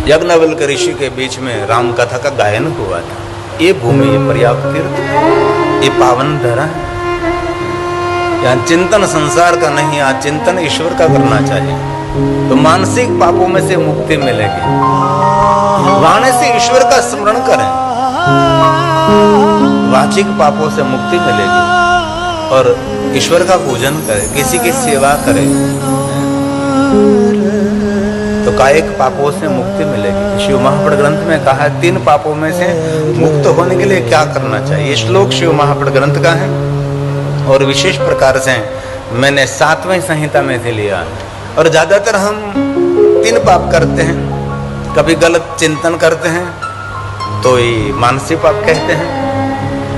यज्ञवल्क ऋषि के बीच में राम कथा का गायन हुआ था। ये भूमि, ये पर्याप्त तीर्थ, ये पावन धरा है। यहाँ चिंतन संसार का नहीं, यहाँ चिंतन ईश्वर का करना चाहिए, तो मानसिक पापों में से मुक्ति मिलेगी। वाणी से ईश्वर का स्मरण करें, वाचिक पापों से मुक्ति मिलेगी, और ईश्वर का पूजन करें, किसी की सेवा करें, तो कायिक पापों से मुक्ति मिलेगी। शिव महापुराण ग्रंथ में कहा है 3 पापों में से मुक्त होने के लिए क्या करना चाहिए। ये श्लोक शिव महापुराण ग्रंथ का है, और विशेष प्रकार से मैंने 7वें संहिता में से लिया। और ज्यादातर हम 3 पाप करते हैं। कभी गलत चिंतन करते हैं तो ये मानसिक पाप कहते हैं,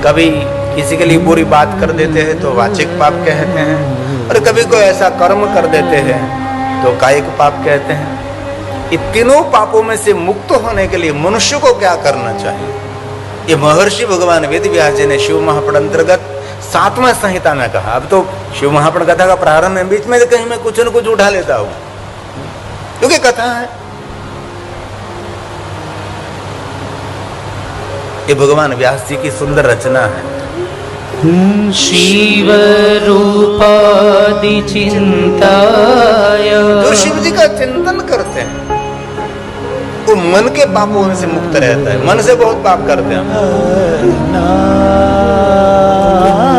कभी किसी के लिए बुरी बात कर देते हैं तो वाचिक पाप कहते हैं, और कभी कोई ऐसा कर्म कर देते हैं तो कायिक पाप कहते हैं। ये तीनों पापों में से मुक्त होने के लिए मनुष्य को क्या करना चाहिए, ये महर्षि भगवान वेद व्यास जी ने शिव महापुराण अंतर्गत 7वां संहिता में कहा। अब तो शिव महापुराण कथा का प्रारंभ है, बीच में कहीं मैं कुछ न कुछ उठा लेता हूं, क्योंकि कथा है। ये भगवान व्यास जी की सुंदर रचना है। शिव रूपादि चिंताय, जो शिव जी का चिंतन करते हैं वो मन के पापों से मुक्त रहता है। मन से बहुत पाप करते हैं,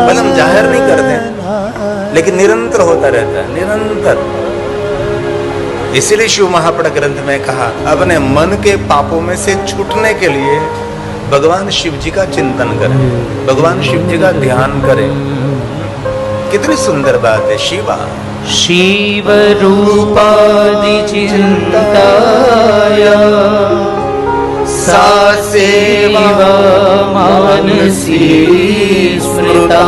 पर हम जाहिर नहीं करते हैं, लेकिन निरंतर होता रहता है, निरंतर। इसीलिए शिव महापुराण ग्रंथ में कहा, अपने मन के पापों में से छूटने के लिए भगवान शिव जी का चिंतन करें, भगवान शिव जी का ध्यान करें। कितनी सुंदर बात है। शिवा शिव रूपादि चिंताय, सा सेवा मानसी स्मृता,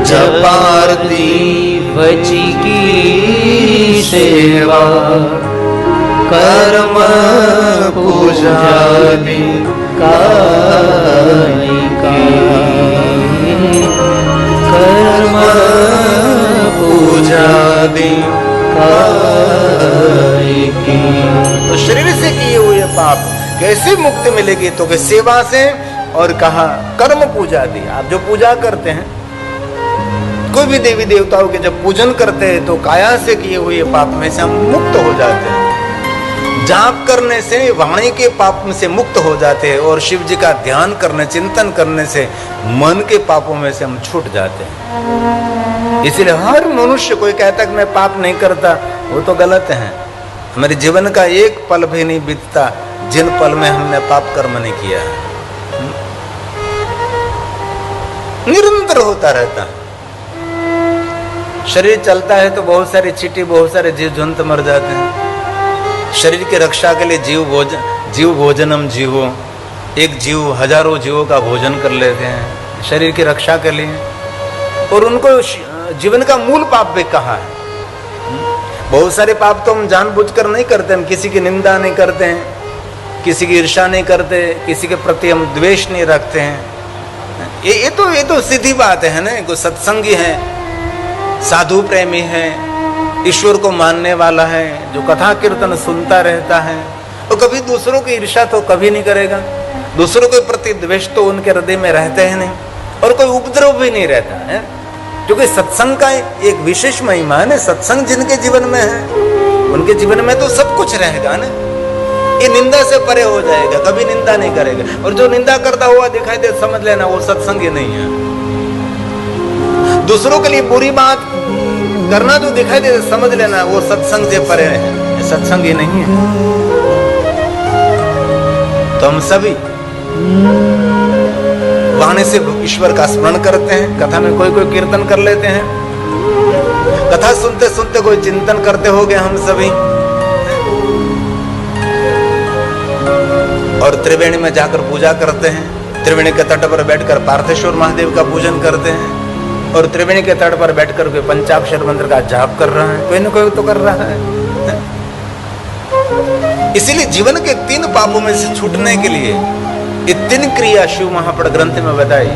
जपार्ति वचि की सेवा, कर्म पूजादि कायिकी, कर्म पूजादि कायिकी। तो शरीर से किए हुए पाप कैसे मुक्ति मिलेगी, तो कि सेवा से, और कहा कर्म पूजा दी। आप जो पूजा करते हैं, कोई भी देवी देवताओं के जब पूजन करते हैं तो काया से किए हुए पाप में से हम मुक्त हो जाते हैं। जाप करने से वाणी के पाप में से मुक्त हो जाते हैं, और शिव जी का ध्यान करने, चिंतन करने से मन के पापों में से हम छूट जाते हैं। इसलिए हर मनुष्य, कोई कहता है कि मैं पाप नहीं करता, वो तो गलत है। हमारे जीवन का एक पल भी नहीं बीतता जिन पल में हमने पाप कर्म नहीं किया है। निरंतर होता रहता है। शरीर चलता है तो बहुत सारी चींटी, बहुत सारे जीव जंतु मर जाते हैं। शरीर की रक्षा के लिए जीव भोजनम जीवो, एक जीव हजारों जीवों का भोजन कर लेते हैं शरीर की रक्षा के लिए, और उनको जीवन का मूल पाप भी कहा है। बहुत सारे पाप तो हम जानबूझकर नहीं करते, हम किसी की निंदा नहीं करते हैं, किसी की ईर्ष्या नहीं करते, किसी के प्रति हम द्वेष नहीं रखते हैं। ये तो सीधी बात है ना। कोई सत्संगी है, साधु प्रेमी है, ईश्वर को मानने वाला है, जो कथा कीर्तन सुनता रहता है, और कभी दूसरों की ईर्ष्या तो कभी नहीं करेगा, दूसरों के प्रति द्वेष तो उनके हृदय में रहते हैं नहीं, और कोई उपद्रव भी नहीं रहता है। क्योंकि सत्संग का एक विशेष महिमा है ना। सत्संग जिनके जीवन में है, उनके जीवन में तो सब कुछ रहेगा ना। ये निंदा से परे हो जाएगा, कभी निंदा नहीं करेगा। और जो निंदा करता हुआ दिखाई दे, समझ लेना वो सत्संगी नहीं है। दूसरों के लिए बुरी बात करना जो दिखाई दे, समझ लेना वो सत्संग से परे है, सत्संगी नहीं है। तो हम सभी वाणी से ईश्वर का स्मरण करते हैं, कथा में कोई कोई कीर्तन कर लेते हैं, कथा सुनते सुनते कोई चिंतन करते होंगे हम सभी, और त्रिवेणी में जाकर पूजा करते हैं। त्रिवेणी के तट पर बैठकर पार्थेश्वर महादेव का पूजन करते हैं, और त्रिवेणी के तट पर बैठकर कोई पंचाक्षर मंत्र का जाप कर रहा है, कोई न कोई तो कर रहा है। इसीलिए जीवन के 3 पापों में से छूटने के लिए ये 3 क्रिया शिव महापुराण ग्रंथ में बताई।